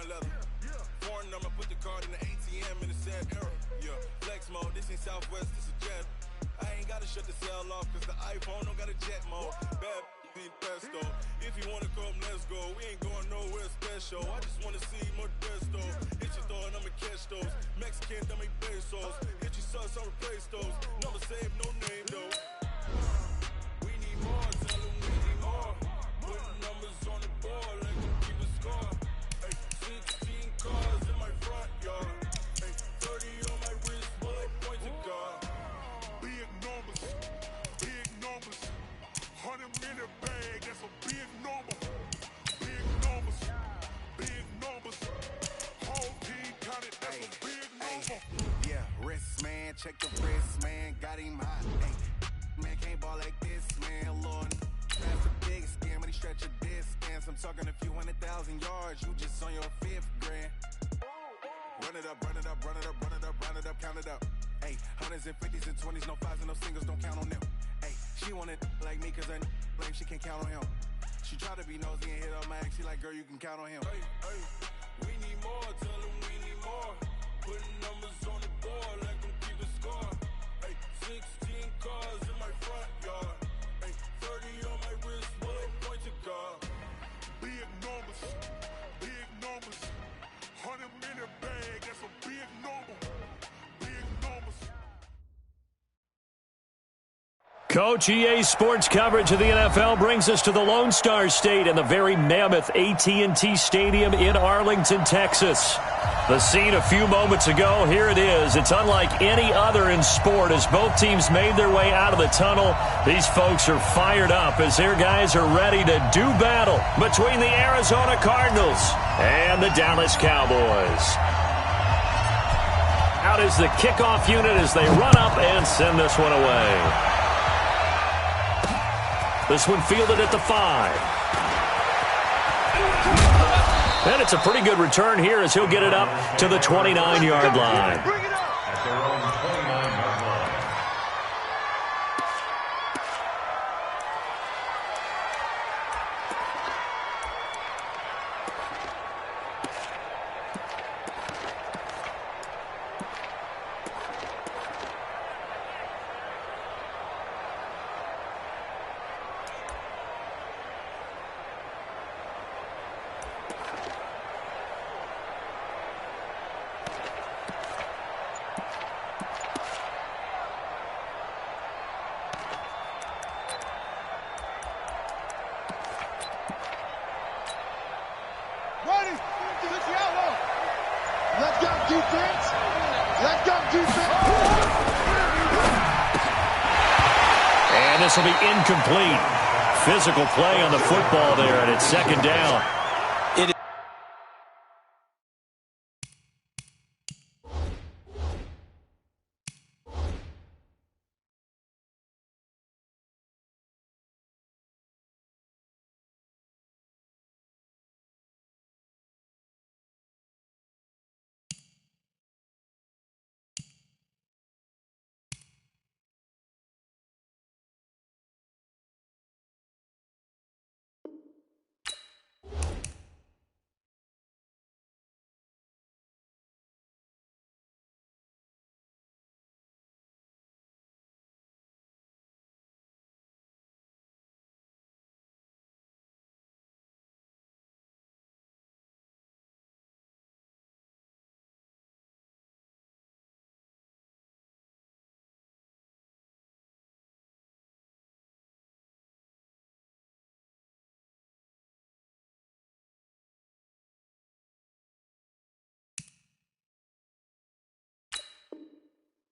fine leather. Foreign number, put the card in the ATM in the sad era. Yeah, flex mode, this ain't Southwest, this is jet. I ain't gotta shut the cell off, cause the iPhone don't got a jet mode. Bad be pesto. If you wanna come, let's go. We ain't going nowhere special. I just wanna see more desto. Hit your throw and I'ma catch those. Mexican, dummy pesos. Hit your sus, I'll replace those. Number save, no name though. We need more, tell them we need more. Putting numbers on the board, like we keep a score. Ay, 16 cars in my front yard. Ay, 30 on my wrist, bullet point to God. Big numbers, big numbers. 100 minute bag, that's a big number. Big numbers, big numbers. Whole team counted, that's a big number. Yeah, wrist man, check the wrist man, got him hot. Ay, man can't ball like this, man. Lord, that's a big scam when he stretch a distance. I'm talking a few 100,000 yards, you just on your 5th grand. Run it up, run it up, run it up, run it up, run it up, count it up. Ay, hundreds and 50s and 20s, no 5s and no singles, don't count on them. Ay, she wanted like me cause her blame, she can't count on him. She tried to be nosy and hit up my ex, she like, girl, you can count on him. Hey, hey, we need more, tell them we need more. Putting numbers on the board like I'm keeping score. Hey, 16 cars in my front yard. Hey, 30 on my wrist, bullet point to God. Big numbers, big numbers. 100 minute bag, that's a big number. Big numbers. Coach, EA Sports coverage of the NFL brings us to the Lone Star State and the very mammoth AT&T Stadium in Arlington, Texas. The scene a few moments ago, here it is. It's unlike any other in sport as both teams made their way out of the tunnel. These folks are fired up as their guys are ready to do battle between the Arizona Cardinals and the Dallas Cowboys. Out is the kickoff unit as they run up and send this one away. This one fielded at the 5. And it's a pretty good return here as he'll get it up to the 29-yard line. And this will be incomplete. Physical play on the football there, and it's second down.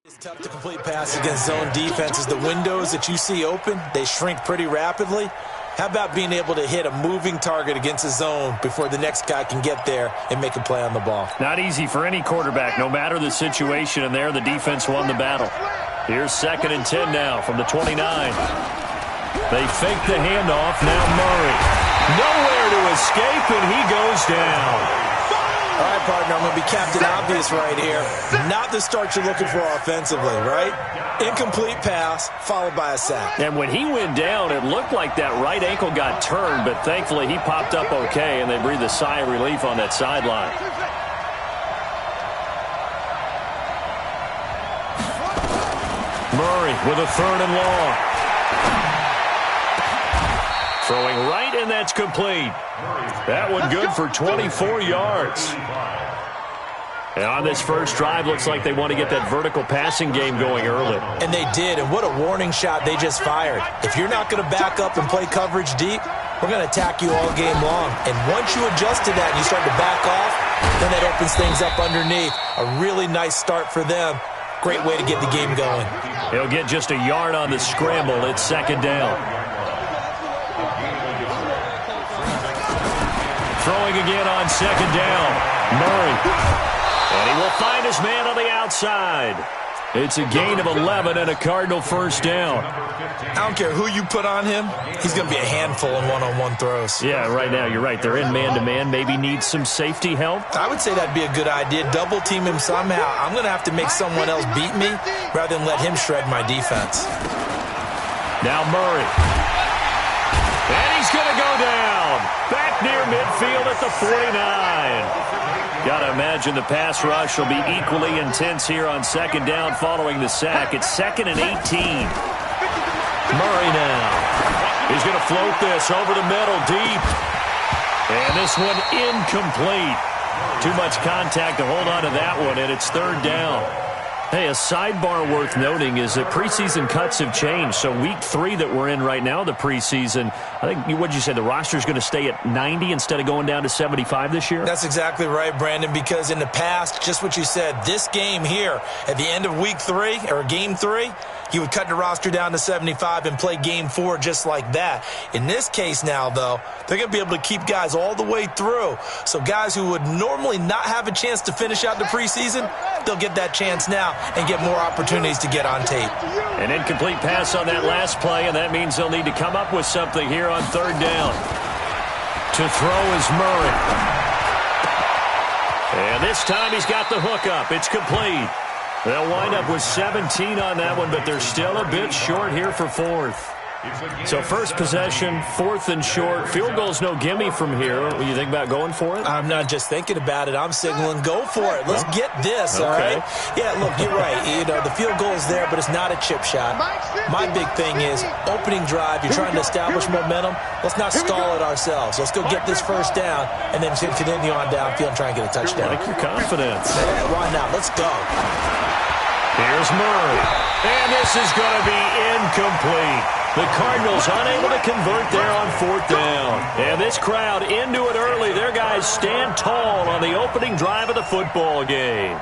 It's tough to complete passes against zone defenses. The windows that you see open, they shrink pretty rapidly. How about being able to hit a moving target against a zone before the next guy can get there and make a play on the ball? Not easy for any quarterback, no matter the situation, and there the defense won the battle. Here's 2nd and 10 now from the 29. They fake the handoff. Now Murray. Nowhere to escape, and he goes down. All right, partner, I'm going to be Captain Obvious right here. Not the start you're looking for offensively, right? Incomplete pass, followed by a sack. And when he went down, it looked like that right ankle got turned, but thankfully he popped up okay, and they breathed a sigh of relief on that sideline. Murray with a 3rd and long. Throwing right, and that's complete. That one good for 24 yards. And on this first drive, looks like they want to get that vertical passing game going early. And they did, and what a warning shot they just fired. If you're not going to back up and play coverage deep, we're going to attack you all game long. And once you adjust to that and you start to back off, then that opens things up underneath. A really nice start for them. Great way to get the game going. He'll get just a yard on the scramble. It's 2nd down. Throwing again on 2nd down. Murray. And he will find his man on the outside. It's a gain of 11 and a Cardinal first down. I don't care who you put on him. He's going to be a handful in one-on-one throws. Yeah, right now, you're right. They're in man-to-man. Maybe needs some safety help. I would say that'd be a good idea. Double team him somehow. I'm going to have to make someone else beat me rather than let him shred my defense. Now Murray. And he's going to go down. Back near midfield at the 49. Got to imagine the pass rush will be equally intense here on 2nd down following the sack. It's 2nd and 18. Murray now. He's going to float this over the middle deep. And this one incomplete. Too much contact to hold on to that one, and it's 3rd down. Hey, a sidebar worth noting is that preseason cuts have changed. So week 3 that we're in right now, the preseason, I think, what did you say, the roster's going to stay at 90 instead of going down to 75 this year? That's exactly right, Brandon, because in the past, just what you said, this game here, at the end of week 3, or game 3, you would cut the roster down to 75 and play game 4 just like that. In this case now, though, they're going to be able to keep guys all the way through. So guys who would normally not have a chance to finish out the preseason, they'll get that chance now and get more opportunities to get on tape. An incomplete pass on that last play, and that means they'll need to come up with something here on 3rd down. To throw is Murray. And this time he's got the hook up. It's complete. They'll wind up with 17 on that one, but they're still a bit short here for 4th. So first possession, 4th and short. Field goal's no gimme from here. What do you think about going for it? I'm not just thinking about it. I'm signaling go for it. Let's get this, all right? Yeah, look, you're right. You know, the field goal's there, but it's not a chip shot. My big thing is opening drive. You're trying to establish momentum. Let's not stall it ourselves. Let's go get this first down and then continue on downfield and try and get a touchdown. I like your confidence. Yeah, why not? Let's go. Here's Murray. And this is going to be incomplete. The Cardinals unable to convert there on 4th down. And this crowd into it early. Their guys stand tall on the opening drive of the football game.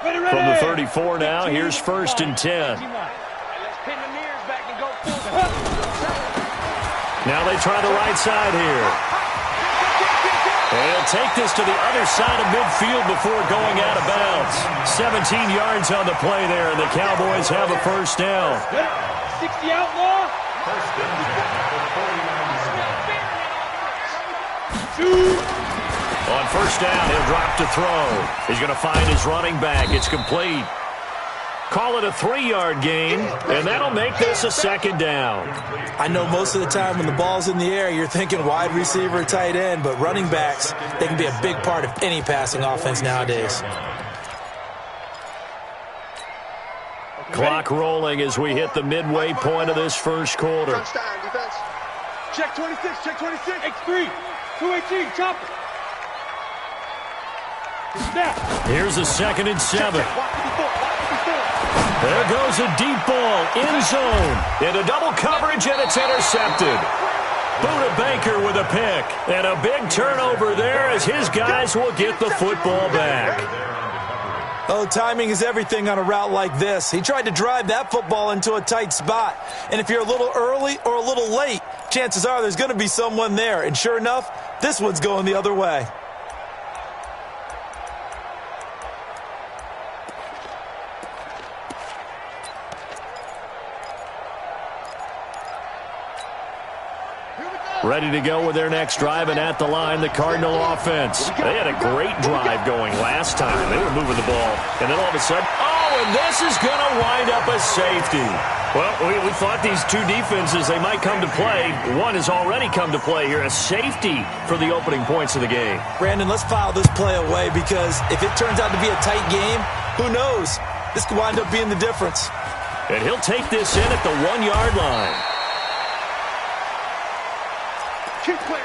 From the 34 now, here's 1st and 10. Now they try the right side here. And he'll take this to the other side of midfield before going out of bounds. 17 yards on the play there, and the Cowboys have a first down. 60 outlaw. On first down, he'll drop to throw. He's going to find his running back. It's complete. Call it a 3-yard gain, and that'll make this a 2nd down. I know most of the time when the ball's in the air, you're thinking wide receiver, tight end, but running backs, they can be a big part of any passing offense nowadays. Clock rolling as we hit the midway point of this first quarter. Check 26, check 26. X3, 218, chop it. Here's a 2nd and 7. There goes a deep ball, end zone, into double coverage, and it's intercepted. Buda Baker with a pick, and a big turnover there as his guys will get the football back. Oh, timing is everything on a route like this. He tried to drive that football into a tight spot. And if you're a little early or a little late, chances are there's going to be someone there. And sure enough, this one's going the other way. Ready to go with their next drive, and at the line, the Cardinal offense. They had a great drive going last time. They were moving the ball, and then all of a sudden, and this is going to wind up a safety. Well, we thought these two defenses, they might come to play. One has already come to play here, a safety for the opening points of the game. Brandon, let's file this play away because if it turns out to be a tight game, who knows? This could wind up being the difference. And he'll take this in at the 1-yard line. Keep clear.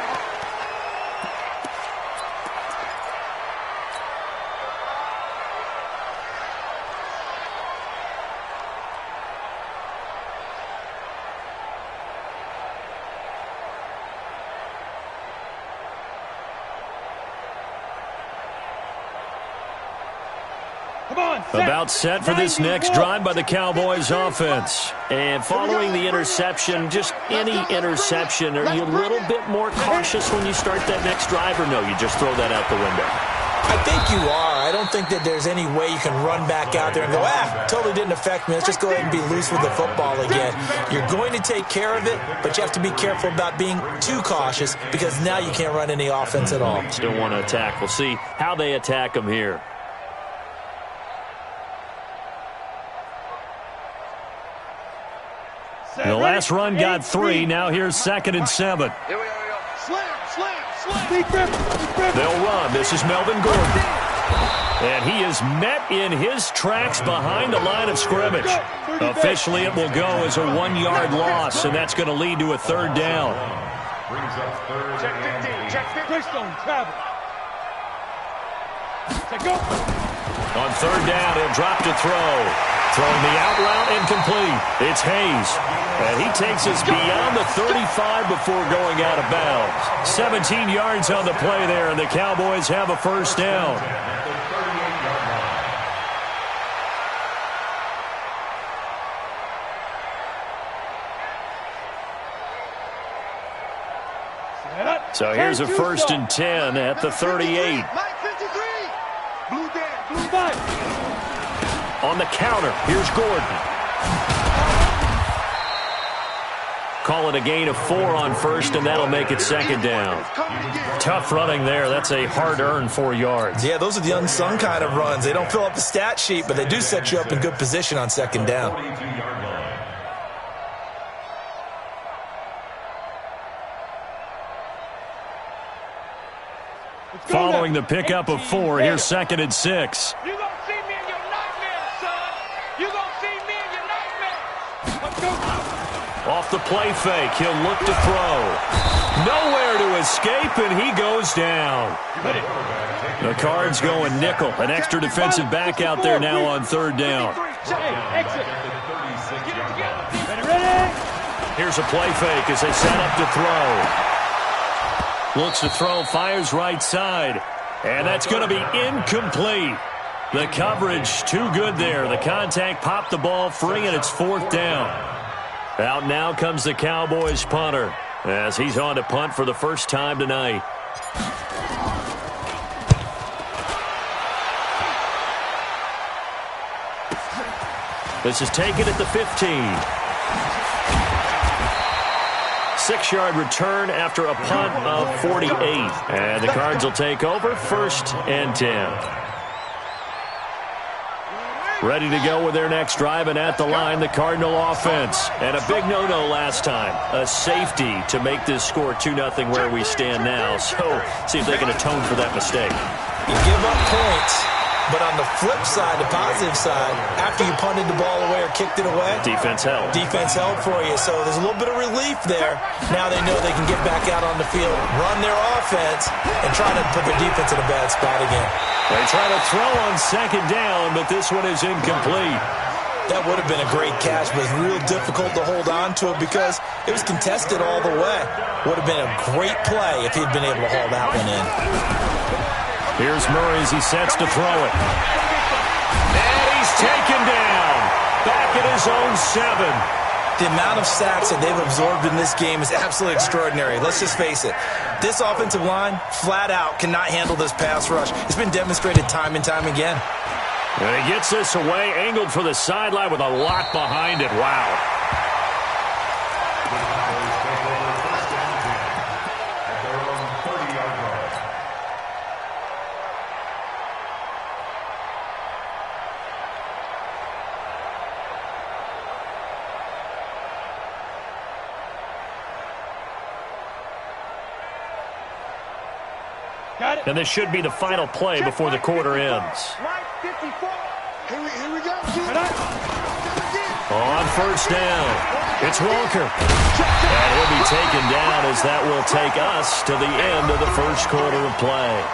About set for this next drive by the Cowboys offense. And following the interception, just any interception, are you a little bit more cautious when you start that next drive, or no, you just throw that out the window? I think you are. I don't think that there's any way you can run back out there and go, totally didn't affect me. Let's just go ahead and be loose with the football again. You're going to take care of it, but you have to be careful about being too cautious because now you can't run any offense at all. Still want to attack. We'll see how they attack them here. The last run got 3. Now here's 2nd and 7. Here we go. Slam. They'll run. This is Melvin Gordon. And he is met in his tracks behind the line of scrimmage. Officially, it will go as a 1-yard loss, and that's going to lead to a 3rd down. Check 15. Check 15. Travel. Check go. On 3rd down, he'll drop to throw. Throwing the out route incomplete. It's Hayes. And he takes us beyond the 35 before going out of bounds. 17 yards on the play there, and the Cowboys have a 1st down. So here's a 1st and 10 at the 38. On the counter, here's Gordon. Call it a gain of 4 on 1st, and that'll make it 2nd down. Tough running there. That's a hard-earned 4 yards. Yeah, those are the unsung kind of runs. They don't fill up the stat sheet, but they do set you up in good position on 2nd down. Following the pickup of 4, here's 2nd and 6. You gonna see me in your nightmares, son. You gonna see me in your nightmares. Let's go. Off the play fake, he'll look to throw. Nowhere to escape, and he goes down. The Cards going nickel. An extra defensive back out there now on 3rd down. Here's a play fake as they set up to throw. Looks to throw, fires right side. And that's going to be incomplete. The coverage too good there. The contact popped the ball free, and it's 4th down. Out now comes the Cowboys punter as he's on to punt for the first time tonight. This is taken at the 15. 6-yard return after a punt of 48. And the Cards will take over 1st and 10. Ready to go with their next drive, and at the line, the Cardinal offense. And a big no-no last time. A safety to make this score 2-0 where we stand now. So, see if they can atone for that mistake. You give up points. But on the flip side, the positive side, after you punted the ball away or kicked it away, defense helped. Defense helped for you. So there's a little bit of relief there. Now they know they can get back out on the field, run their offense, and try to put their defense in a bad spot again. They try to throw on 2nd down, but this one is incomplete. That would have been a great catch, but it was real difficult to hold on to it because it was contested all the way. Would have been a great play if he'd been able to haul that one in. Here's Murray as he sets to throw it. And he's taken down. Back at his own 7. The amount of sacks that they've absorbed in this game is absolutely extraordinary. Let's just face it. This offensive line, flat out, cannot handle this pass rush. It's been demonstrated time and time again. And he gets this away, angled for the sideline with a lot behind it. Wow. And this should be the final play before the quarter ends. Here we go. On first down, it's Walker. And he'll be taken down as that will take us to the end of the first quarter of play.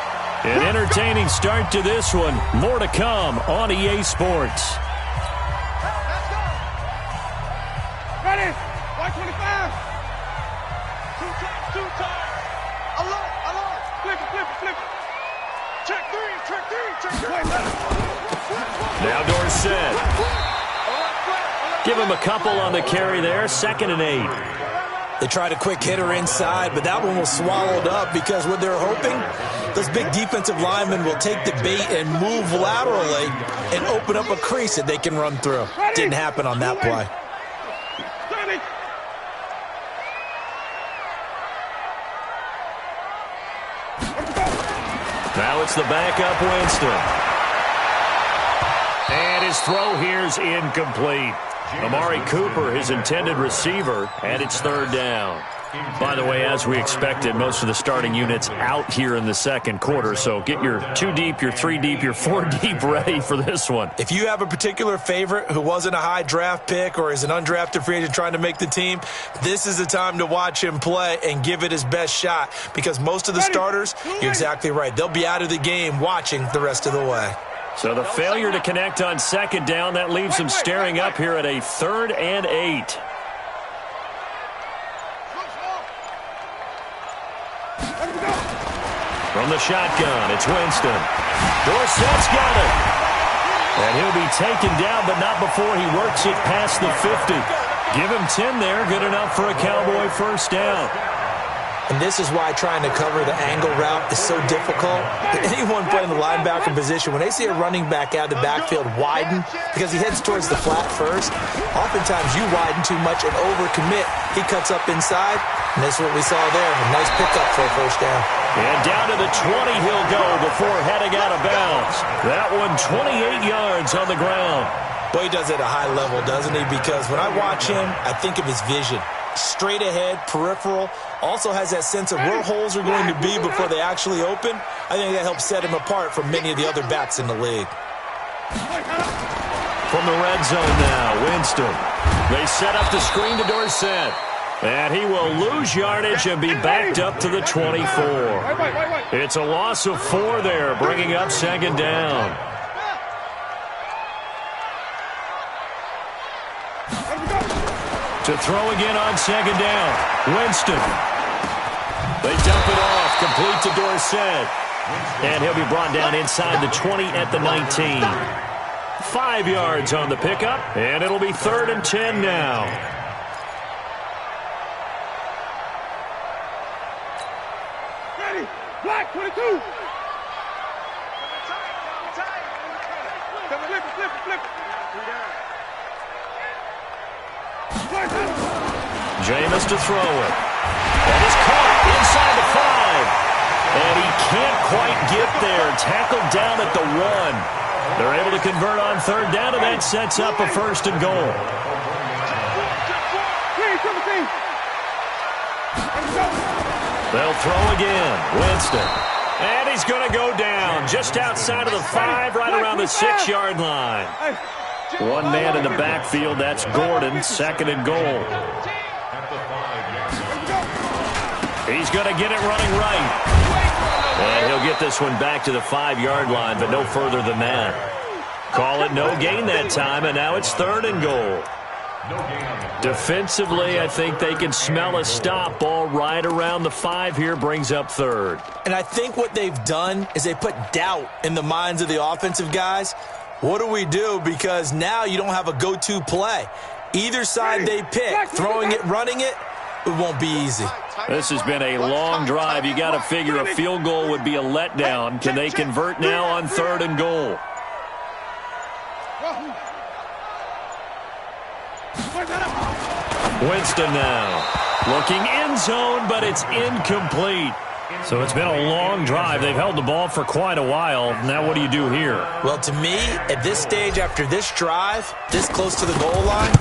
An entertaining start to this one. More to come on EA Sports. Ready? 125. Two times. Alert. Flip it. Check three. Now Dorsett. Give him a couple on the carry there. 2nd and 8. They tried a quick hitter inside, but that one was swallowed up because what they're hoping, those big defensive linemen will take the bait and move laterally and open up a crease that they can run through. Didn't happen on that play. Now it's the backup Winston. And his throw here's incomplete. Amari Cooper, his intended receiver, and it's 3rd down. By the way, as we expected, most of the starting units out here in the second quarter, so get your 2 deep, your 3 deep, your 4 deep ready for this one. If you have a particular favorite who wasn't a high draft pick or is an undrafted free agent trying to make the team, this is the time to watch him play and give it his best shot, because most of the starters, you're exactly right, they'll be out of the game watching the rest of the way. So the failure to connect on 2nd down, that leaves him staring up here at a 3rd and 8. From the shotgun, it's Winston. Dorsett's got it. And he'll be taken down, but not before he works it past the 50. Give him 10 there, good enough for a Cowboy first down. And this is why trying to cover the angle route is so difficult. Anyone playing the linebacker position, when they see a running back out of the backfield widen, because he heads towards the flat first, oftentimes you widen too much and overcommit. He cuts up inside, and that's what we saw there. A nice pickup for a first down. And down to the 20 he'll go before heading out of bounds. That one 28 yards on the ground. Well, he does it at a high level, doesn't he? Because when I watch him, I think of his vision. Straight ahead, peripheral, also has that sense of where holes are going to be before they actually open. I think that helps set him apart from many of the other backs in the league. From the red zone now, Winston. They set up the screen to Dorsett. And he will lose yardage and be backed up to the 24. It's a loss of 4 there, bringing up 2nd down. To throw again on 2nd down. Winston. They dump it off, complete to Dorsett. And he'll be brought down inside the 20 at the 19. 5 yards on the pickup, and it'll be 3rd and 10 now. Ready? Black 22. Flip it. Jameis to throw it. And it's caught inside the 5. And he can't quite get there. Tackled down at the 1. They're able to convert on 3rd down, and that sets up a 1st and goal. They'll throw again. Winston. And he's going to go down just outside of the 5, right around the 6-yard line. One man in the backfield, that's Gordon, 2nd and goal. He's going to get it running right. And he'll get this one back to the 5-yard line, but no further than that. Call it no gain that time, and now it's 3rd and goal. Defensively, I think they can smell a stop. Ball right around the 5 here, brings up 3rd. And I think what they've done is they put doubt in the minds of the offensive guys. What do we do? Because now you don't have a go-to play. Either side they pick, throwing it, running it, it won't be easy. This has been a long drive. You got to figure a field goal would be a letdown. Can they convert now on 3rd and goal? Winston now. Looking end zone, but it's incomplete. So it's been a long drive. They've held the ball for quite a while. Now what do you do here? Well, to me, at this stage, after this drive, this close to the goal line,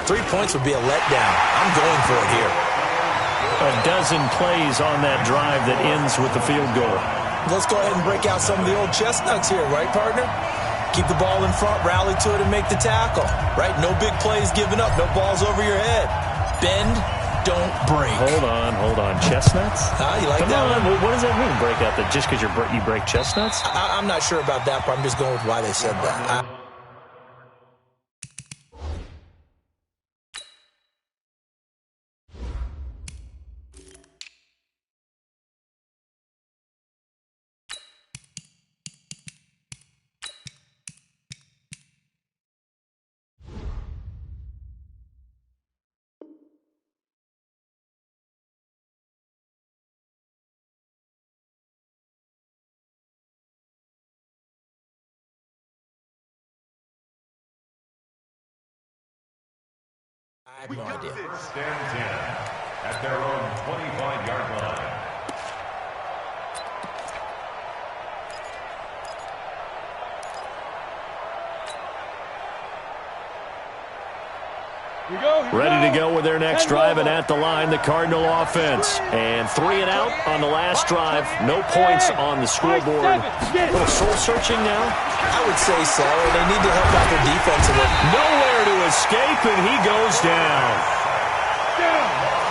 3 points would be a letdown. I'm going for it here. A dozen plays on that drive that ends with the field goal. Let's go ahead and break out some of the old chestnuts here, right, partner? Keep the ball in front, rally to it, and make the tackle, right? No big plays given up, no balls over your head. Bend, don't break. Hold on. Chestnuts? You like that one? What does that mean, break out? That just because you break chestnuts? I'm not sure about that, but I'm just going with why they said that. I have no idea. Stand 10 at their own 25-yard line. Ready to go with their next drive, and at the line, the Cardinal offense. And 3 and out on the last drive. No points on the scoreboard. A little soul-searching now? I would say so. They need to help out their defense a little. Nowhere to escape, and he goes down.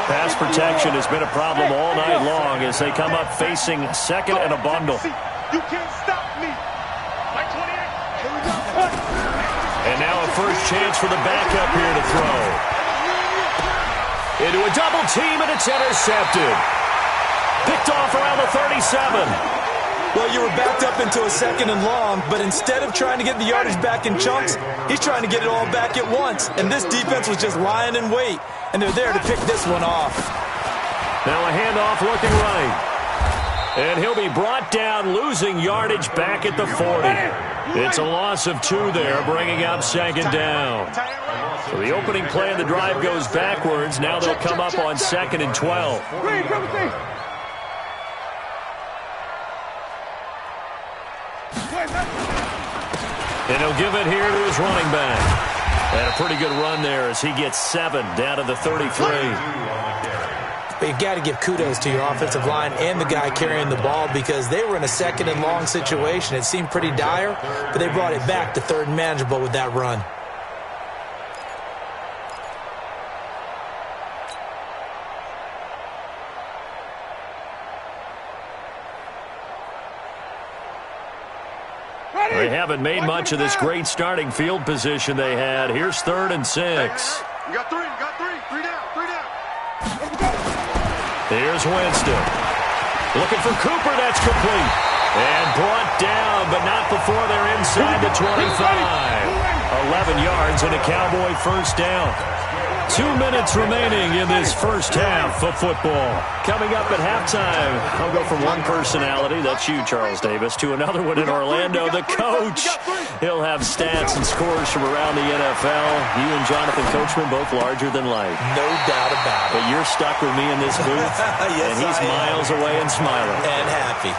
Pass protection has been a problem all night long as they come up facing second and a bundle. You can't stop me. Like 28. Here we go. And now a first chance for the backup here to throw. Into a double team, and it's intercepted. Picked off around the 37. Well, you were backed up into a second and long, but instead of trying to get the yardage back in chunks, he's trying to get it all back at once. And this defense was just lying in wait, and they're there to pick this one off. Now a handoff looking right. And he'll be brought down, losing yardage back at the 40. It's a loss of 2 there, bringing up second down. So the opening play of the drive goes backwards. Now they'll come up on 2nd and 12. And he'll give it here to his running back. And a pretty good run there as he gets 7 down to the 33. But you've got to give kudos to your offensive line and the guy carrying the ball because they were in a second and long situation. It seemed pretty dire, but they brought it back to 3rd and manageable with that run. They haven't made much of this great starting field position they had. Here's 3rd and 6. You got 3. Three down. Here's Winston. Looking for Cooper. That's complete. And brought down, but not before they're inside the 25. 11 yards and a Cowboy first down. 2 minutes remaining in this first half of football. Coming up at halftime, I'll go from one personality, that's you, Charles Davis, to another one in Orlando, the coach. He'll have stats and scores from around the NFL. You and Jonathan Coachman both larger than life. No doubt about it. But you're stuck with me in this booth, Yes, and he's miles away and smiling. And happy.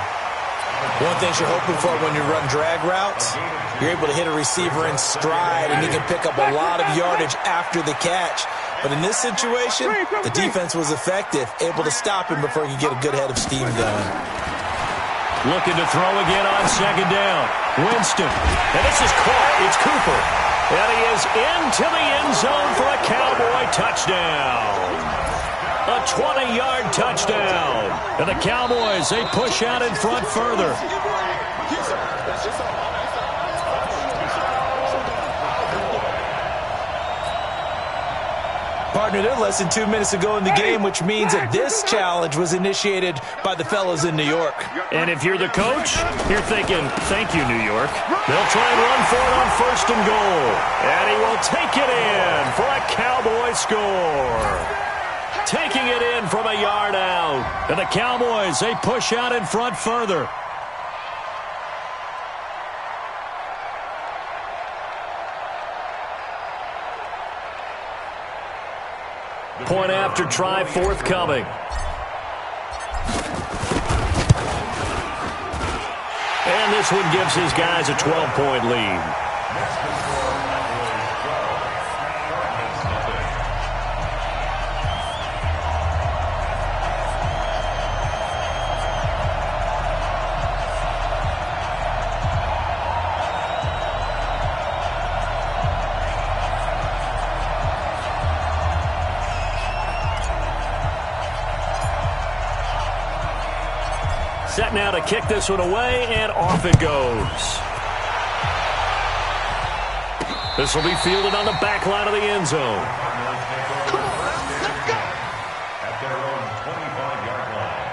One thing you're hoping for when you run drag routes, you're able to hit a receiver in stride, and he can pick up a lot of yardage after the catch. But in this situation, the defense was effective, able to stop him before he could get a good head of steam going. Looking to throw again on 2nd down. Winston. And this is caught. It's Cooper. And he is into the end zone for a Cowboy touchdown. A 20-yard touchdown. And the Cowboys, they push out in front further. Partner, they're less than 2 minutes ago in the game, which means that this challenge was initiated by the fellas in New York. And if you're the coach, you're thinking, thank you, New York. They'll try and run for it on 1st and goal. And he will take it in for a Cowboy score. Taking it in from a yard out. And the Cowboys, they push out in front further. Point after try forthcoming. And this one gives his guys a 12-point lead. Set now to kick this one away, and off it goes. This will be fielded on the back line of the end zone. Come on, let's go. At their own 25-yard line.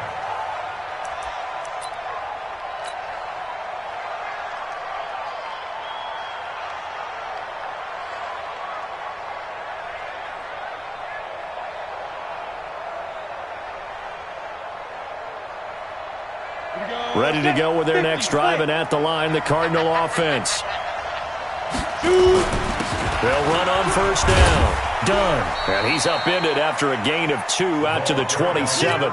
Ready to go with their next drive, and at the line, the Cardinal offense. They'll run on first down. Done. And he's upended after a gain of 2 out to the 27.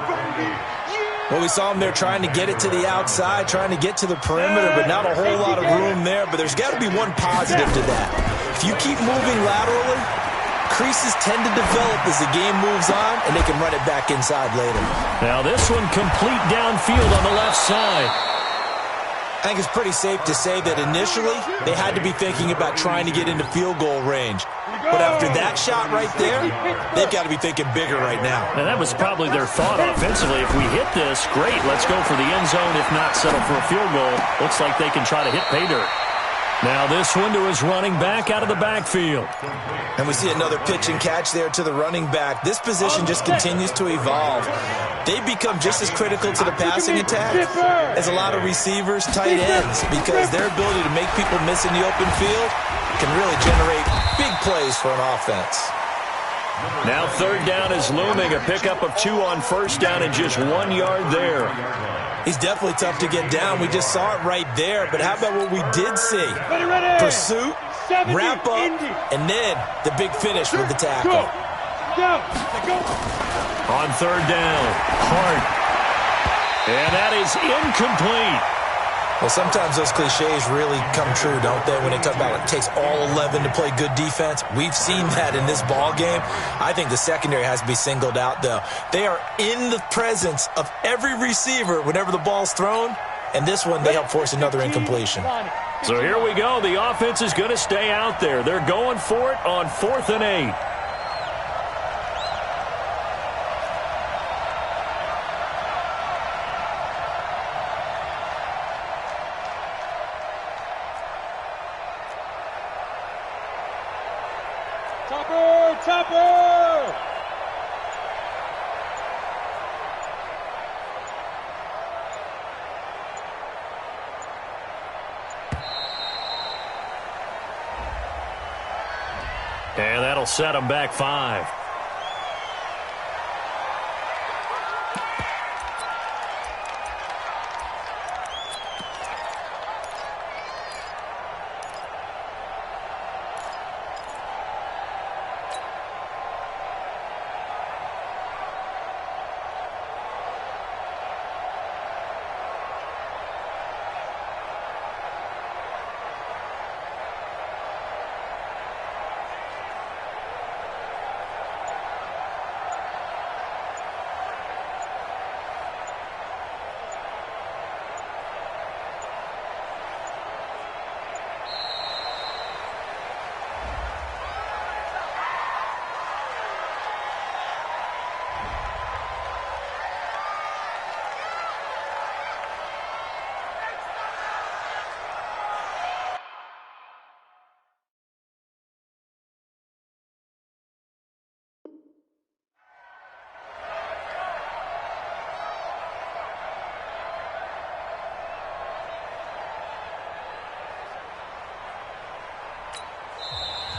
Well, we saw him there trying to get it to the outside, trying to get to the perimeter, but not a whole lot of room there. But there's got to be one positive to that. If you keep moving laterally, creases tend to develop as the game moves on, and they can run it back inside later. Now this one complete downfield on the left side. I think it's pretty safe to say that initially they had to be thinking about trying to get into field goal range. But after that shot right there, they've got to be thinking bigger right now. And that was probably their thought offensively. If we hit this, great, let's go for the end zone. If not, settle for a field goal. Looks like they can try to hit pay dirt. Now this one to his running back out of the backfield. And we see another pitch and catch there to the running back. This position just continues to evolve. They become just as critical to the passing attack as a lot of receivers, tight ends, because their ability to make people miss in the open field can really generate big plays for an offense. Now third down is looming. A pickup of 2 on first down and just 1 yard there. He's definitely tough to get down. We just saw it right there. But how about what we did see? Pursuit, wrap up, and then the big finish with the tackle. On third down, Hart. And that is incomplete. Well, sometimes those cliches really come true, don't they, when they talk about it takes all 11 to play good defense. We've seen that in this ball game. I think the secondary has to be singled out, though. They are in the presence of every receiver whenever the ball's thrown, and this one they help force another incompletion. So here we go. The offense is going to stay out there. They're going for it on 4th and 8. Topper! And that'll set them back 5.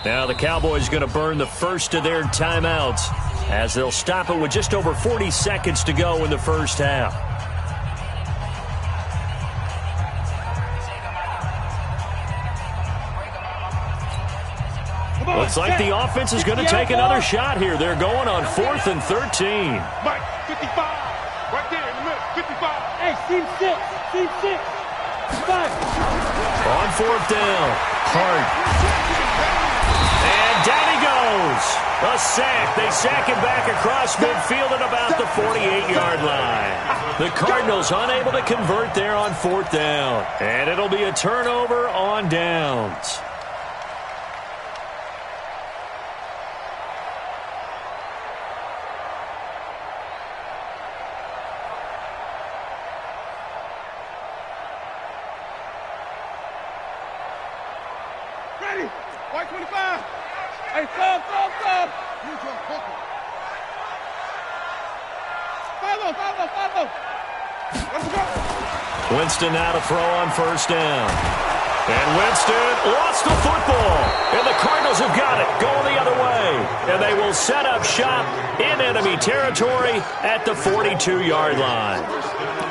Now the Cowboys going to burn the first of their timeouts as they'll stop it with just over 40 seconds to go in the first half. Looks like the offense is going to take another shot here. They're going on 4th and 13. Mike, 55. Right there in the middle, 55. Hey, team 6. Team 6. 5. On 4th down, Hart. And down he goes. A sack. They sack him back across midfield at about the 48-yard line. The Cardinals unable to convert there on 4th down. And it'll be a turnover on downs. Right 25. Hey, stop. Follow. Let's go. Winston now to throw on first down. And Winston lost the football. And the Cardinals have got it, going the other way. And they will set up shop in enemy territory at the 42-yard line.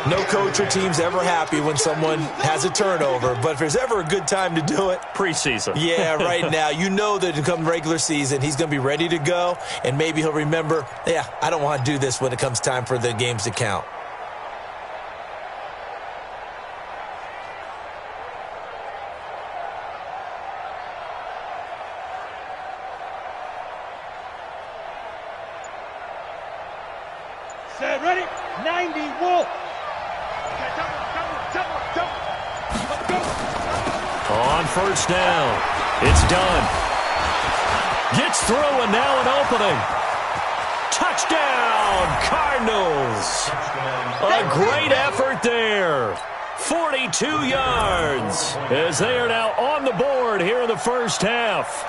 No coach or team's ever happy when someone has a turnover, but if there's ever a good time to do it, preseason. Yeah, right now. You know that come regular season, he's going to be ready to go, and maybe he'll remember, I don't want to do this when it comes time for the games to count. Set, ready? 90, Wolf. On first down, it's done. Gets through and now an opening. Touchdown, Cardinals. A great effort there. 42 yards as they are now on the board here in the first half.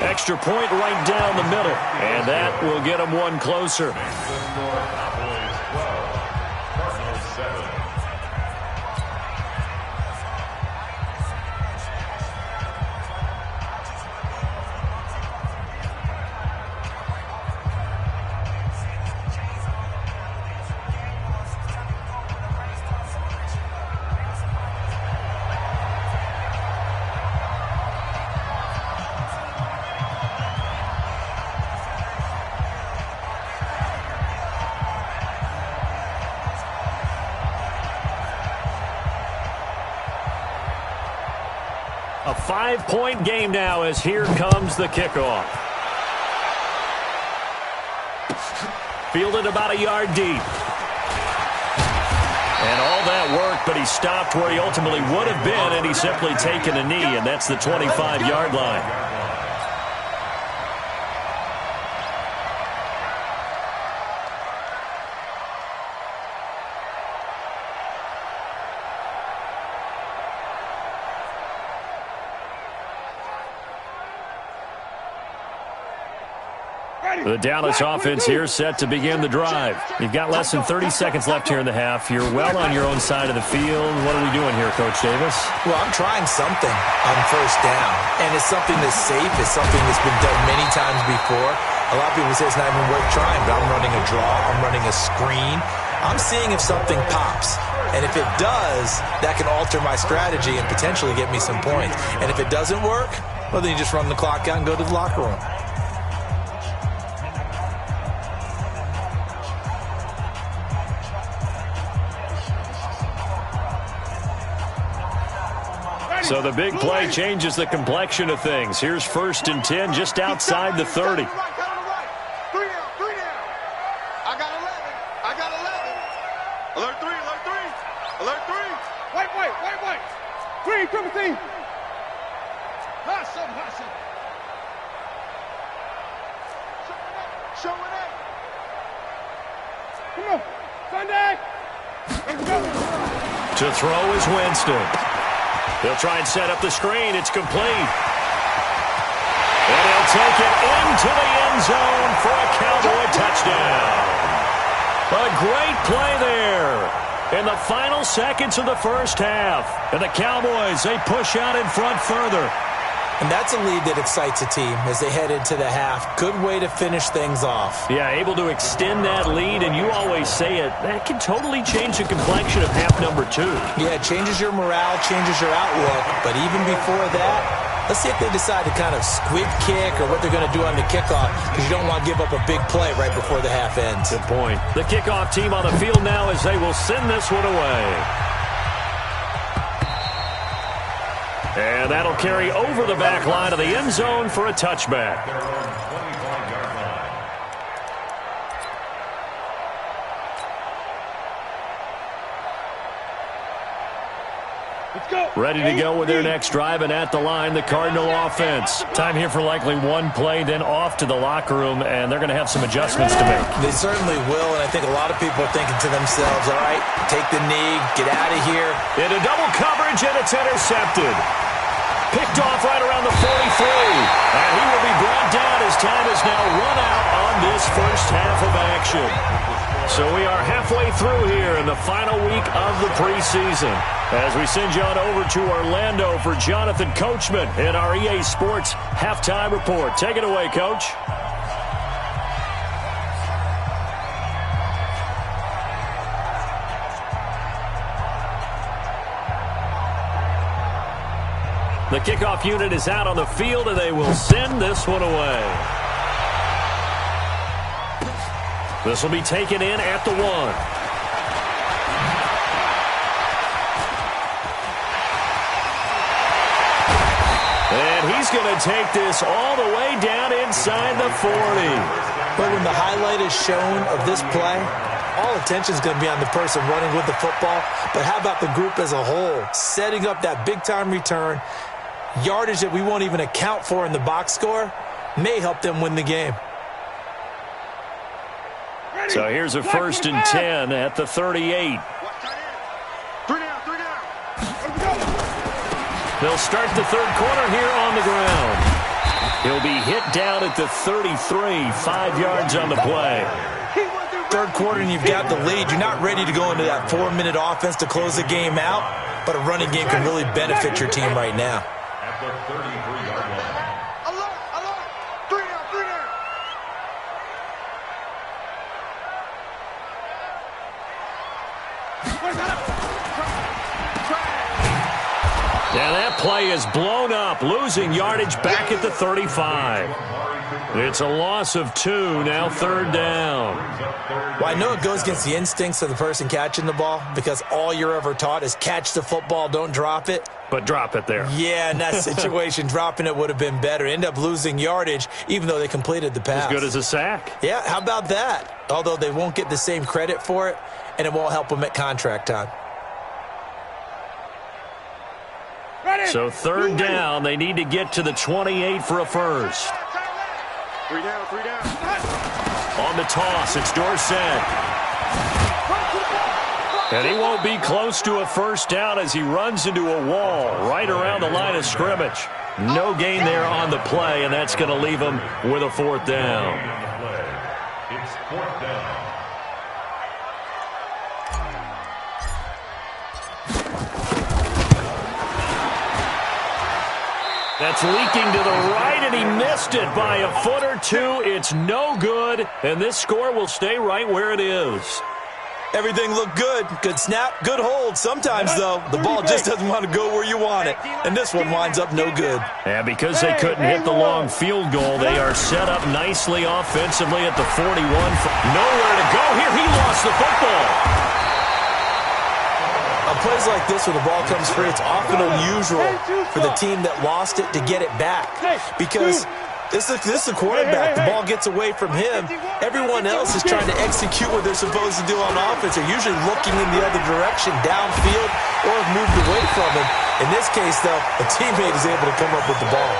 Extra point right down the middle, and that will get them one closer. A 5-point game now as here comes the kickoff. Fielded about a yard deep. And all that work, but he stopped where he ultimately would have been, and he's simply taken a knee, and that's the 25-yard line. The Dallas offense here set to begin the drive. You've got less than 30 seconds left here in the half. You're well on your own side of the field. What are we doing here, Coach Davis? Well, I'm trying something on first down, and it's something that's safe. It's something that's been done many times before. A lot of people say it's not even worth trying, but I'm running a draw. I'm running a screen. I'm seeing if something pops. And if it does, that can alter my strategy and potentially get me some points. And if it doesn't work, well, then you just run the clock out and go to the locker room. So the big play changes the complexion of things. Here's 1st and 10 just outside the 30. 3 down. I got 11. Alert 3. Wait. 3, triple team. Hot something. Showing up. Come on, Sunday. Let's go. To throw is Winston. He'll try and set up the screen. It's complete. And he'll take it into the end zone for a Cowboy touchdown. A great play there in the final seconds of the first half. And the Cowboys, they push out in front further. And that's a lead that excites a team as they head into the half. Good way to finish things off. Yeah, able to extend that lead, and you always say it, that can totally change the complexion of half number 2. Yeah, it changes your morale, changes your outlook. But even before that, let's see if they decide to kind of squib kick or what they're going to do on the kickoff, because you don't want to give up a big play right before the half ends. Good point. The kickoff team on the field now as they will send this one away. And that'll carry over the back line of the end zone for a touchback. Ready to go with their next drive, and at the line, the Cardinal offense. Time here for likely one play, then off to the locker room, and they're going to have some adjustments to make. They certainly will, and I think a lot of people are thinking to themselves, all right, take the knee, get out of here. Into double coverage, and it's intercepted. Picked off right around the 43, and he will be brought down as time is now run out on this first half of action. So we are halfway through here in the final week of the preseason as we send you on over to Orlando for Jonathan Coachman in our EA Sports Halftime Report. Take it away, Coach. The kickoff unit is out on the field, and they will send this one away. This will be taken in at the 1. And he's going to take this all the way down inside the 40. But when the highlight is shown of this play, all attention is going to be on the person running with the football. But how about the group as a whole? Setting up that big-time return, yardage that we won't even account for in the box score, may help them win the game. So here's a 1st and 10 at the 38. They'll start the third quarter here on the ground. He'll be hit down at the 33, 5 yards on the play. Third quarter and you've got the lead. You're not ready to go into that 4-minute offense to close the game out, but a running game can really benefit your team right now. At the 33-yard line. And that play is blown up, losing yardage back at the 35. It's a loss of 2, now 3rd down. Well, I know it goes against the instincts of the person catching the ball because all you're ever taught is catch the football, don't drop it. But drop it there. Yeah, in that situation, dropping it would have been better. End up losing yardage, even though they completed the pass. As good as a sack. Yeah, how about that? Although they won't get the same credit for it, and it won't help them at contract time. So 3rd down, they need to get to the 28 for a first. 3 down, 3 down. On the toss, it's Dorsett. And he won't be close to a first down as he runs into a wall right around the line of scrimmage. No gain there on the play, and that's going to leave him with a 4th down. It's 4th down. That's leaking to the right, and he missed it by a foot or 2. It's no good, and this score will stay right where it is. Everything looked good. Good snap, good hold. Sometimes, though, the ball just doesn't want to go where you want it. And this one winds up no good. And because they couldn't hit the long field goal, they are set up nicely offensively at the 41. Nowhere to go here. He lost the football. On plays like this where the ball comes free, it's often unusual for the team that lost it to get it back. Because this is the quarterback. The ball gets away from him. Everyone else is trying to execute what they're supposed to do on offense. They're usually looking in the other direction, downfield, or have moved away from him. In this case, though, a teammate is able to come up with the ball.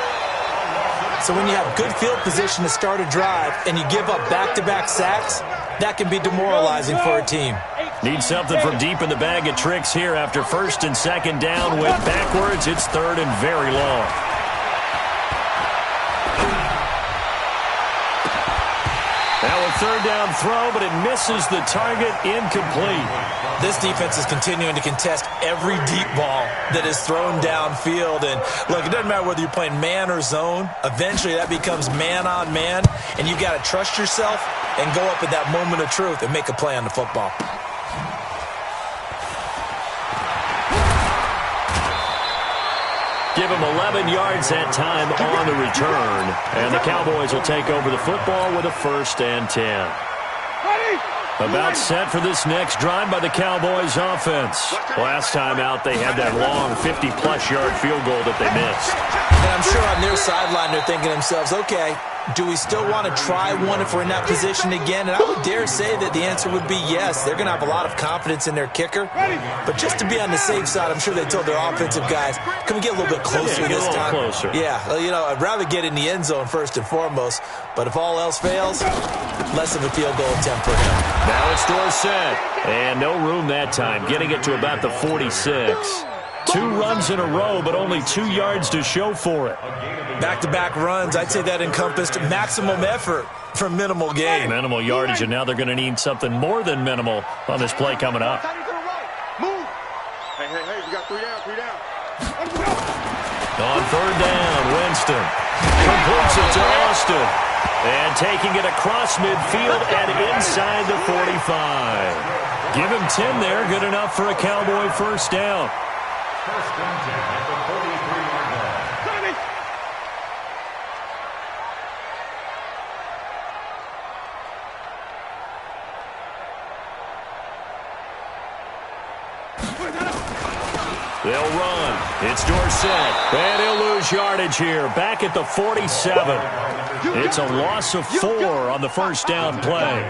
So when you have good field position to start a drive and you give up back-to-back sacks, that can be demoralizing for a team. Need something from deep in the bag of tricks here after 1st and 2nd down. Went backwards. It's 3rd and very long. Now a 3rd down throw, but it misses the target. Incomplete. This defense is continuing to contest every deep ball that is thrown downfield. And look, it doesn't matter whether you're playing man or zone. Eventually that becomes man on man, and you've got to trust yourself and go up at that moment of truth and make a play on the football. Give him 11 yards that time on the return. And the Cowboys will take over the football with a 1st and 10. About set for this next drive by the Cowboys offense. Last time out, they had that long 50-plus yard field goal that they missed. And I'm sure on their sideline they're thinking to themselves, okay, Do we still want to try one if we're in that position again? And I would dare say that the answer would be yes. They're going to have a lot of confidence in their kicker. But just to be on the safe side, I'm sure they told their offensive guys, can we get a little bit closer this time? Closer. Yeah, I'd rather get in the end zone first and foremost. But if all else fails, less of a field goal attempt for him. Now it's Dorsett. And no room that time, getting it to about the 46. 2 runs in a row, but only 2 yards to show for it. Back-to-back runs, I'd say that encompassed maximum effort for minimal gain. Minimal yardage, and now they're going to need something more than minimal on this play coming up. Move. Hey, you got 3 down, 3 down. On 3rd down, Winston completes it to Austin. And taking it across midfield and inside the 45. Give him 10 there, good enough for a Cowboy first down. First and 10 at the 43-yard line. They'll run. It's Dorsett. And he'll lose yardage here. Back at the 47. It's a loss of 4 on the first down play.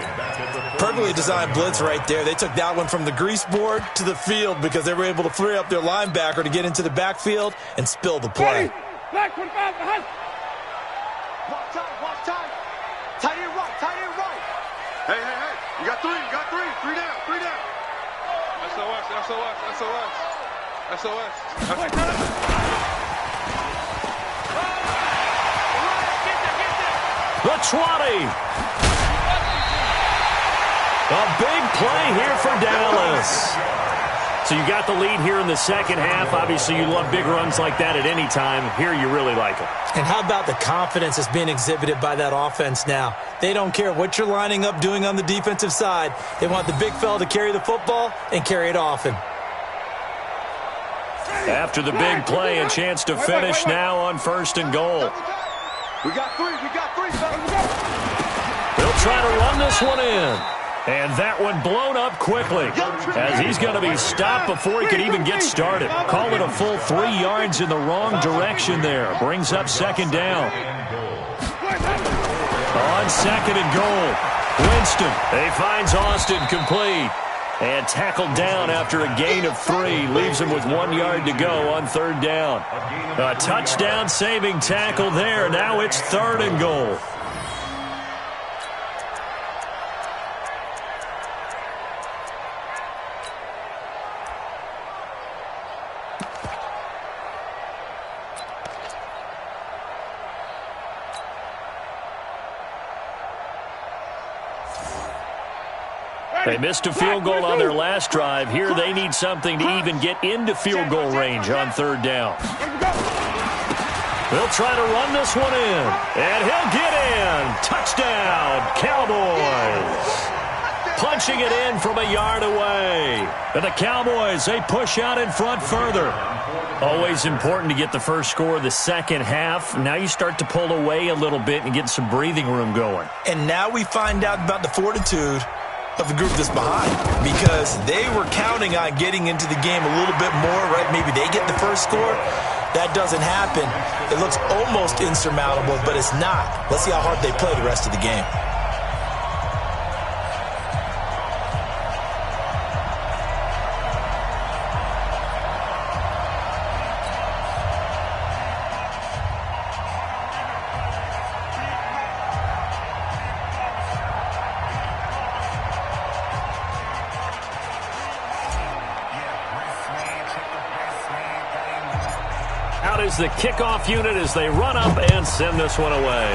Perfectly designed blitz right there. They took that one from the grease board to the field because they were able to free up their linebacker to get into the backfield and spill the play. Watch time. Tight end right. Hey. You got 3 down. SOS. The 20. A big play here for Dallas. So you got the lead here in the second half. Obviously, you love big runs like that at any time. Here, you really like it. And how about the confidence that's being exhibited by that offense now? They don't care what you're lining up doing on the defensive side. They want the big fella to carry the football and carry it often. After the big play, a chance to finish now on 1st and goal. We got 3. They'll try to run this one in. And that one blown up quickly as he's going to be stopped before he could even get started. Call it a full 3 yards in the wrong direction there. Brings up 2nd down. On 2nd and goal, Winston. He finds Austin complete. And tackled down after a gain of 3. Leaves him with 1 yard to go on 3rd down. A touchdown saving tackle there. Now it's 3rd and goal. They missed a field goal on their last drive. Here they need something to even get into field goal range on 3rd down. They'll try to run this one in. And he'll get in. Touchdown, Cowboys. Punching it in from a yard away. And the Cowboys, they push out in front further. Always important to get the first score of the second half. Now you start to pull away a little bit and get some breathing room going. And now we find out about the fortitude of the group that's behind, because they were counting on getting into the game a little bit more, right? Maybe they get the first score. That doesn't happen. It looks almost insurmountable, but it's not. Let's see how hard they play the rest of the game. Out is the kickoff unit as they run up and send this one away.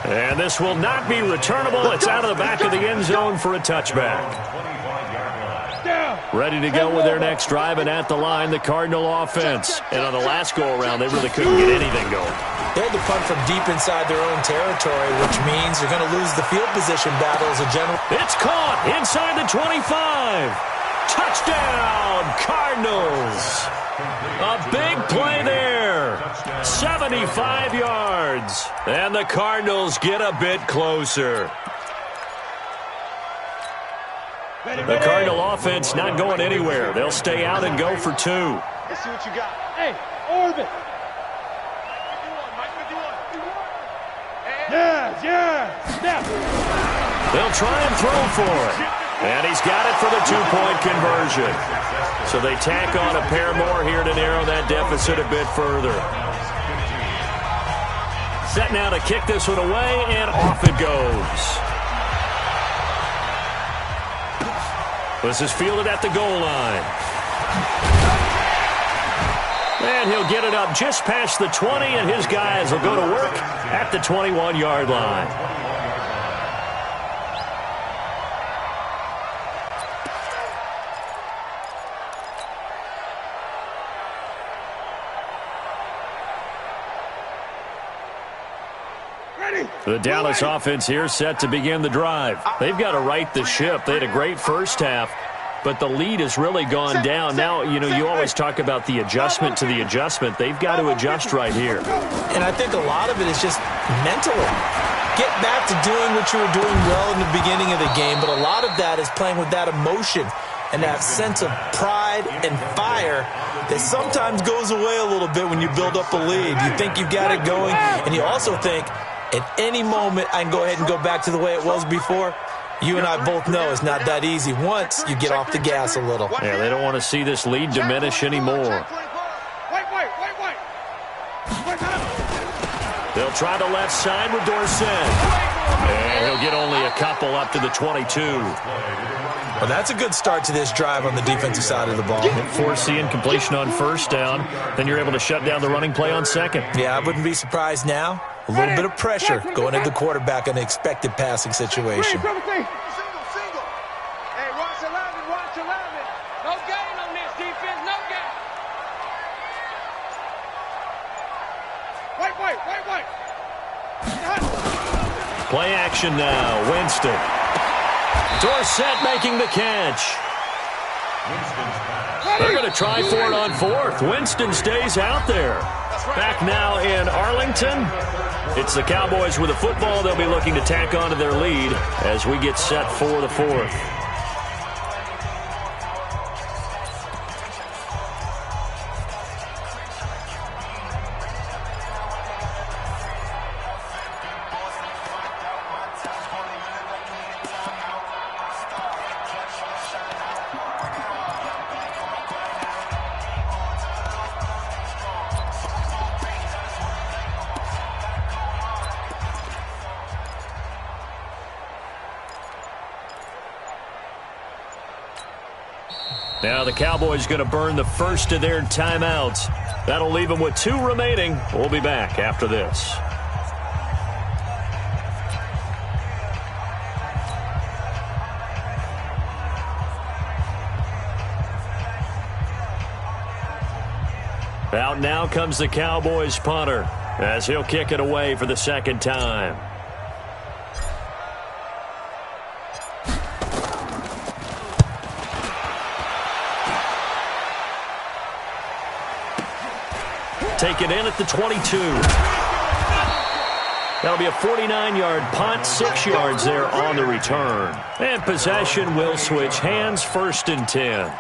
And this will not be returnable. It's out of the back of the end zone for a touchback. Ready to go with their next drive, and at the line, the Cardinal offense. And on the last go-around, they really couldn't get anything going. They had to punt from deep inside their own territory, which means you're going to lose the field position battle as a general. It's caught inside the 25. Touchdown, Cardinals. A big play there. 75 yards. And the Cardinals get a bit closer. The Cardinal offense not going anywhere. They'll stay out and go for 2. Let's see what you got. Hey, orbit. They'll try and throw for it. And he's got it for the two-point conversion. So they tack on a pair more here to narrow that deficit a bit further. Set now to kick this one away, and off it goes. This is fielded at the goal line. And he'll get it up just past the 20, and his guys will go to work at the 21-yard line. The Dallas offense here set to begin the drive. They've got to right the ship. They had a great first half, but the lead has really gone down. Now, you always talk about the adjustment to the adjustment. They've got to adjust right here. And I think a lot of it is just mentally. Get back to doing what you were doing well in the beginning of the game, but a lot of that is playing with that emotion and that sense of pride and fire that sometimes goes away a little bit when you build up a lead. You think you've got it going, and you also think, at any moment, I can go ahead and go back to the way it was before. You and I both know it's not that easy once you get off the gas a little. Yeah, they don't want to see this lead diminish anymore. They'll try the left side with Dorsett. And he'll get only a couple up to the 22. Well, that's a good start to this drive on the defensive side of the ball. Forcing completion on first down. Then you're able to shut down the running play on second. Yeah, I wouldn't be surprised now. A little bit of pressure going at the quarterback in an expected passing situation. Hey, watch 11, watch 11. No gain on this defense, no gain. Wait. Play action now. Winston. Dorsett making the catch. They're going to try for it on fourth. Winston stays out there. Back now in Arlington. It's the Cowboys with the football. They'll be looking to tack on to their lead as we get set for the fourth. Now the Cowboys going to burn the first of their timeouts. That'll leave them with 2 remaining. We'll be back after this. Out now comes the Cowboys punter as he'll kick it away for the second time. Take it in at the 22. That'll be a 49-yard punt, 6 yards there on the return. And possession will switch hands, 1st and 10.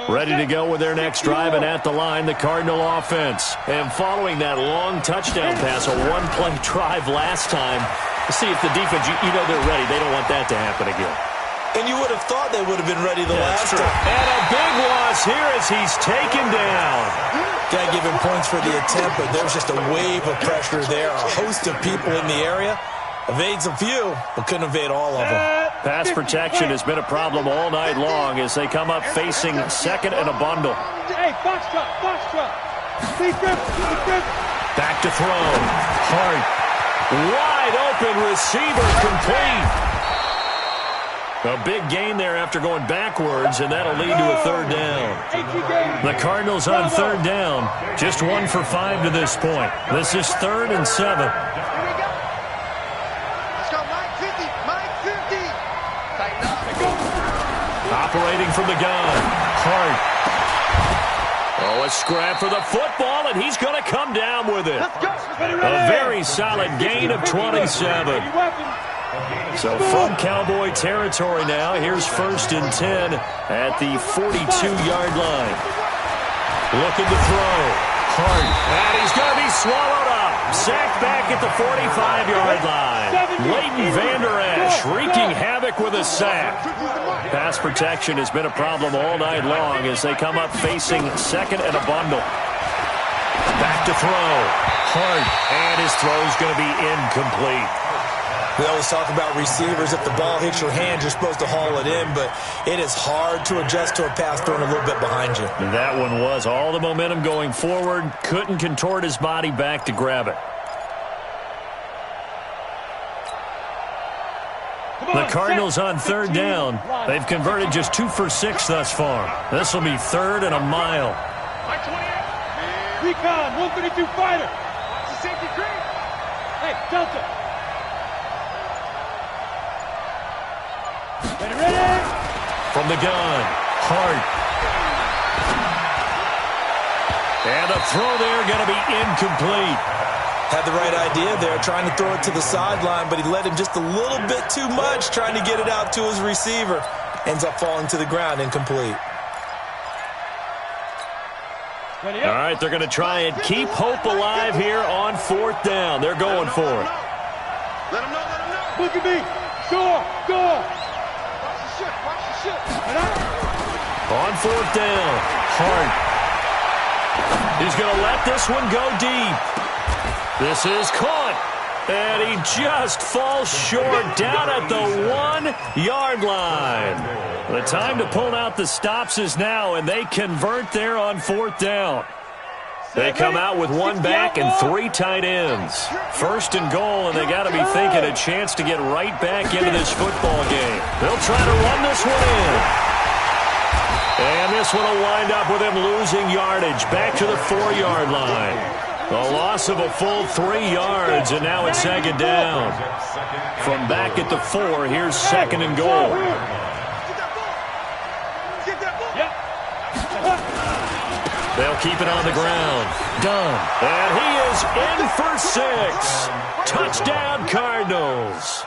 Ready to go with their next drive, and at the line, the Cardinal offense. And following that long touchdown pass, a one-play drive last time, to see if the defense, you know they're ready. They don't want that to happen again. And you would have thought they would have been ready the last time. And a big loss here as he's taken down. Got to give him points for the attempt, but there's just a wave of pressure there. A host of people in the area. Evades a few, but couldn't evade all of them. Pass protection has been a problem all night long as they come up facing second and a bundle. Hey, box truck. Back to throw. Hart. Wide open receiver complete. A big gain there after going backwards, and that'll lead to a 3rd down. The Cardinals on 3rd down. Just 1 for 5 to this point. This is 3rd and 7. Operating from the gun. Hart. Oh, a scrap for the football, and he's going to come down with it. A very solid gain of 27. So from Cowboy territory now, here's 1st and 10 at the 42-yard line. Looking to throw. Hart. And he's going to be swallowed up. Sacked back at the 45-yard line. Leighton Vander Esch wreaking havoc with a sack. Pass protection has been a problem all night long as they come up facing 2nd and a bundle. Back to throw. Hart. And his throw's going to be incomplete. We always talk about receivers. If the ball hits your hand, you're supposed to haul it in, but it is hard to adjust to a pass thrown a little bit behind you. That one was all the momentum going forward. Couldn't contort his body back to grab it. The Cardinals on 3rd down. They've converted just 2 for 6 thus far. This will be 3rd and a mile. Recon, 132 fighter. It's a safety green. Hey, Delta. Ready? From the gun, Hart. And a throw there going to be incomplete. Had the right idea there, trying to throw it to the sideline, but he let him just a little bit too much, trying to get it out to his receiver. Ends up falling to the ground, incomplete. All right, they're going to try and keep hope alive here on 4th down. They're going for it. Let him know. Look at me. Go. On 4th down, Hart. He's going to let this one go deep. This is caught. And he just falls short down at the 1-yard line. The time to pull out the stops is now, and they convert there on 4th down. They come out with 1 back and 3 tight ends. 1st and goal, and they got to be thinking a chance to get right back into this football game. They'll try to run this one in. And this one will wind up with him losing yardage back to the 4-yard line. A loss of a full 3 yards, and now it's 2nd down. From back at the 4, here's 2nd and goal. They'll keep it on the ground. Done. And he is in for 6. Touchdown, Cardinals.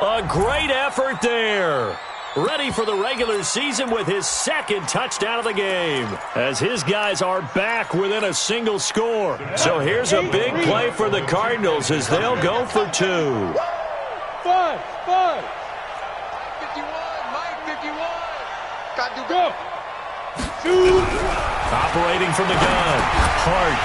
A great effort there. Ready for the regular season with his 2nd touchdown of the game, as his guys are back within a single score. So here's a big play for the Cardinals as they'll go for 2. 5. 51, Mike, 51. Got to go. 2. Operating from the gun. Hart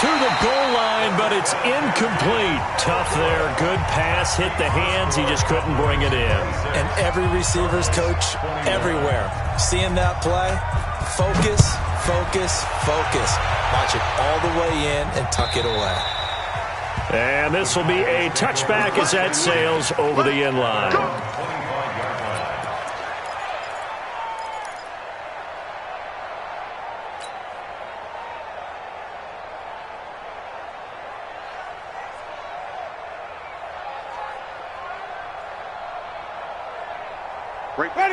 to the goal line, but it's incomplete. Tough there. Good pass. Hit the hands. He just couldn't bring it in. And every receiver's coach everywhere. Seeing that play, focus. Watch it all the way in and tuck it away. And this will be a touchback as that sails over the end line.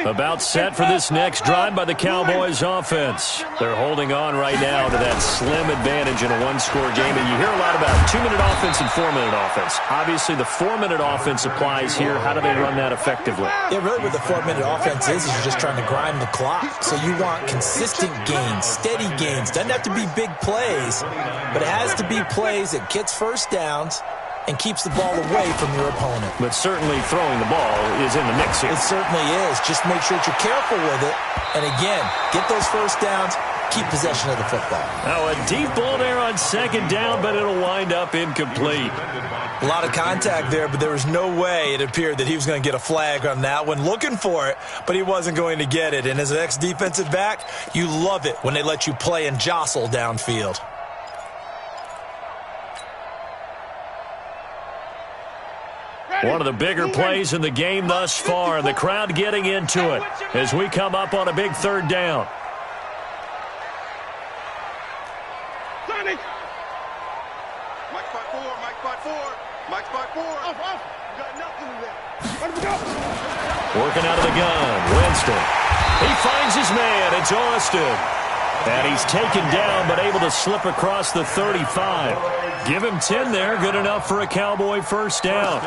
About set for this next drive by the Cowboys offense. They're holding on right now to that slim advantage in a 1-score game. And you hear a lot about 2-minute offense and 4-minute offense. Obviously, the 4-minute offense applies here. How do they run that effectively? Yeah, really what the 4-minute offense is you're just trying to grind the clock. So you want consistent gains, steady gains. Doesn't have to be big plays, but it has to be plays that gets first downs and keeps the ball away from your opponent. But certainly throwing the ball is in the mix here. It certainly is. Just make sure that you're careful with it. And again, get those first downs, keep possession of the football. Now a deep ball there on 2nd down, but it'll wind up incomplete. A lot of contact there, but there was no way it appeared that he was going to get a flag on that one. Looking for it, but he wasn't going to get it. And as an ex-defensive back, you love it when they let you play and jostle downfield. One of the bigger plays in the game thus far, and the crowd getting into it as we come up on a big 3rd down. Working out of the gun, Winston. He finds his man. It's Austin. And he's taken down but able to slip across the 35. Give him 10 there. Good enough for a Cowboy first down.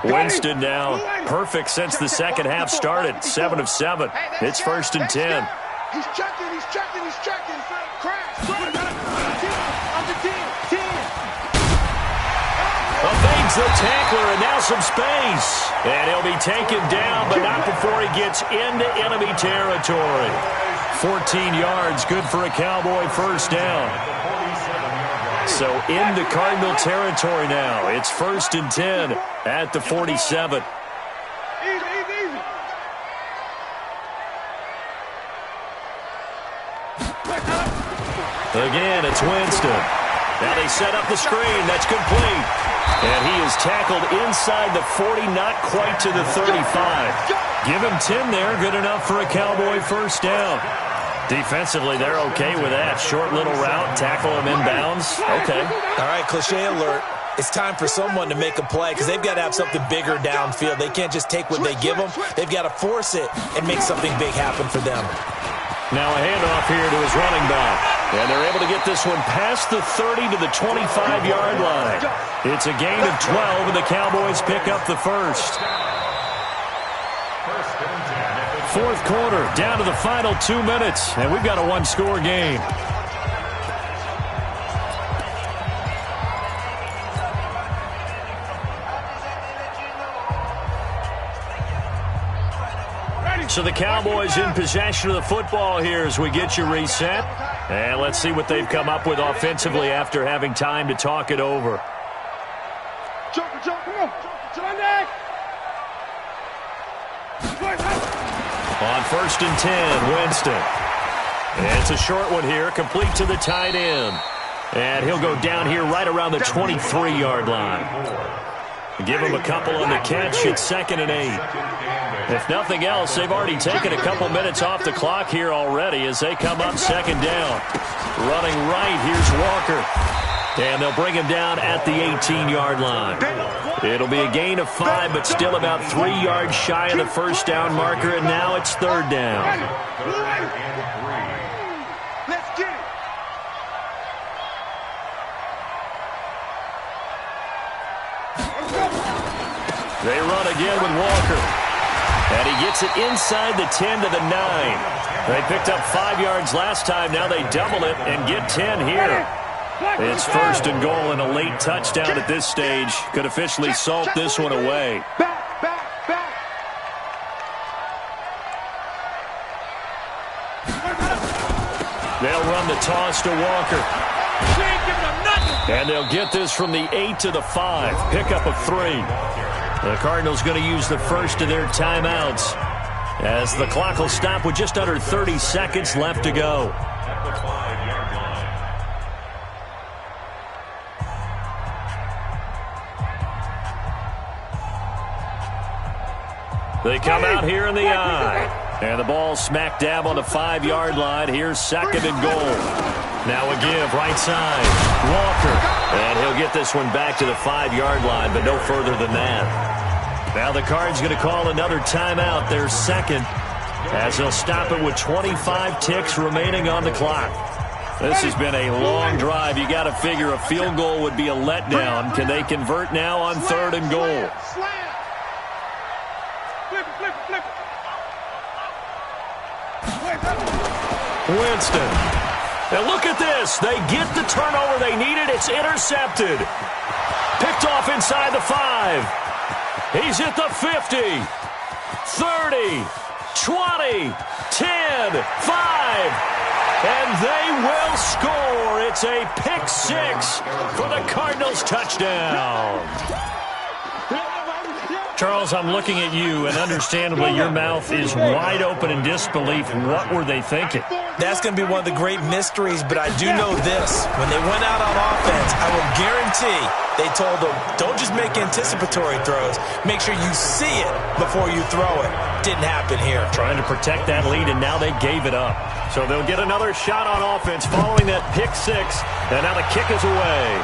Winston now perfect since the second half started. 7 of 7. It's 1st and 10. He's checking. Crash. Under 10. Evades the tackler, and now some space. And he'll be taken down, but not before he gets into enemy territory. 14 yards, good for a Cowboy first down. So into Cardinal territory now. It's 1st and 10 at the 47. Easy. Again, it's Winston. Now they set up the screen. That's complete. And he is tackled inside the 40, not quite to the 35. Give him 10 there. Good enough for a Cowboy first down. Defensively, they're okay with that. Short little route, tackle him inbounds. Okay. All right, cliche alert. It's time for someone to make a play because they've got to have something bigger downfield. They can't just take what they give them. They've got to force it and make something big happen for them. Now a handoff here to his running back. And they're able to get this one past the 30 to the 25-yard line. It's a gain of 12, and the Cowboys pick up the first. Fourth quarter, down to the final 2 minutes, and we've got a one-score game. So the Cowboys in possession of the football here as we get you reset. And let's see what they've come up with offensively after having time to talk it over. Come on. On 1st and 10, Winston. And it's a short one here, complete to the tight end. And he'll go down here right around the 23-yard line. Give him a couple on the catch. It's 2nd and 8. If nothing else, they've already taken a couple minutes off the clock here already as they come up 2nd down. Running right, here's Walker. And they'll bring him down at the 18-yard line. It'll be a gain of 5, but still about 3 yards shy of the first down marker, and now it's 3rd down. Let's get it. They run again with Walker. And he gets it inside the 10 to the 9. They picked up 5 yards last time. Now they double it and get 10 here. It's 1st and goal and a late touchdown at this stage. Could officially salt this one away. Back. They'll run the toss to Walker. And they'll get this from the 8 to the 5. Pickup of 3. The Cardinals going to use the first of their timeouts as the clock will stop with just under 30 seconds left to go. They come out here in the eye. And the ball smack dab on the 5-yard line. Here's 2nd and goal. Now a give, right side. Walker. And he'll get this one back to the 5-yard line, but no further than that. Now the Cards going to call another timeout, their second, as they'll stop it with 25 ticks remaining on the clock. This has been a long drive. You got to figure a field goal would be a letdown. Can they convert now on 3rd and goal? Flip. Winston. And look at this. They get the turnover they needed. It's intercepted. Picked off inside the 5. He's at the 50. 30. 20. 10. 5. And they will score. It's a pick 6 for the Cardinals touchdown. Charles, I'm looking at you, and understandably your mouth is wide open in disbelief. What were they thinking? That's going to be one of the great mysteries, but I do know this. When they went out on offense, I will guarantee they told them, don't just make anticipatory throws. Make sure you see it before you throw it. Didn't happen here. Trying to protect that lead, and now they gave it up. So they'll get another shot on offense following that pick 6, and now the kick is away.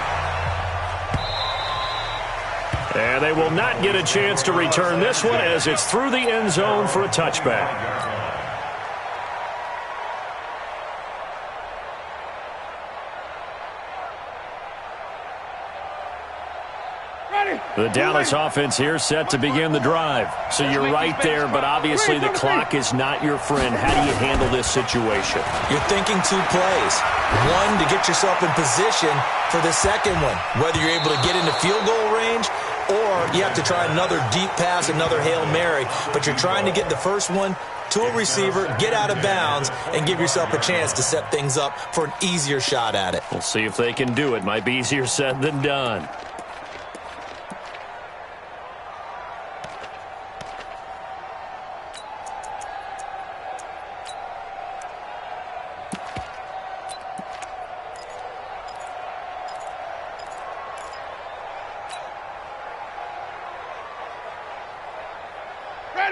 And they will not get a chance to return this one as it's through the end zone for a touchback. The Dallas offense here set to begin the drive. So you're right there, but obviously the clock is not your friend. How do you handle this situation? You're thinking 2 plays. One, to get yourself in position for the second one, whether you're able to get into field goal range or you have to try another deep pass, another Hail Mary. But you're trying to get the first one to a receiver, get out of bounds, and give yourself a chance to set things up for an easier shot at it. We'll see if they can do it. Might be easier said than done.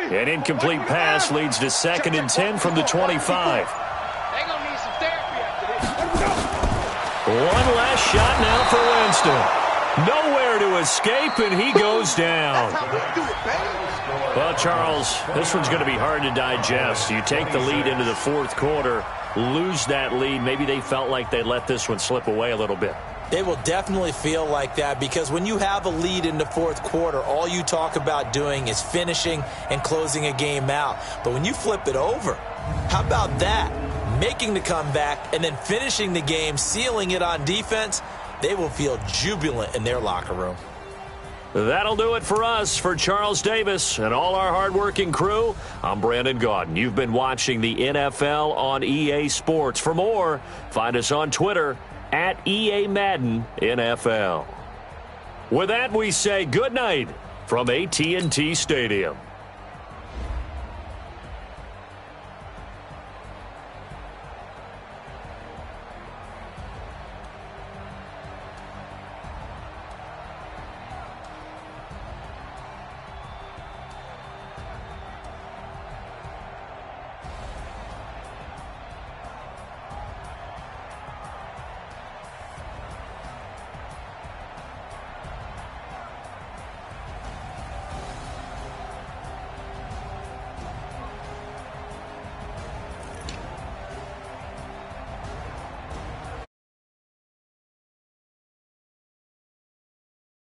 An incomplete pass leads to 2nd and 10 from the 25. They're going to need some therapy after this. One last shot now for Winston. Nowhere to escape, and he goes down. Well, Charles, this one's going to be hard to digest. You take the lead into the 4th quarter, lose that lead. Maybe they felt like they let this one slip away a little bit. They will definitely feel like that because when you have a lead in the 4th quarter, all you talk about doing is finishing and closing a game out. But when you flip it over, how about that? Making the comeback and then finishing the game, sealing it on defense, they will feel jubilant in their locker room. That'll do it for us. For Charles Davis and all our hardworking crew, I'm Brandon Gaudin. You've been watching the NFL on EA Sports. For more, find us on Twitter at EA Madden NFL. With that, we say good night from AT&T Stadium.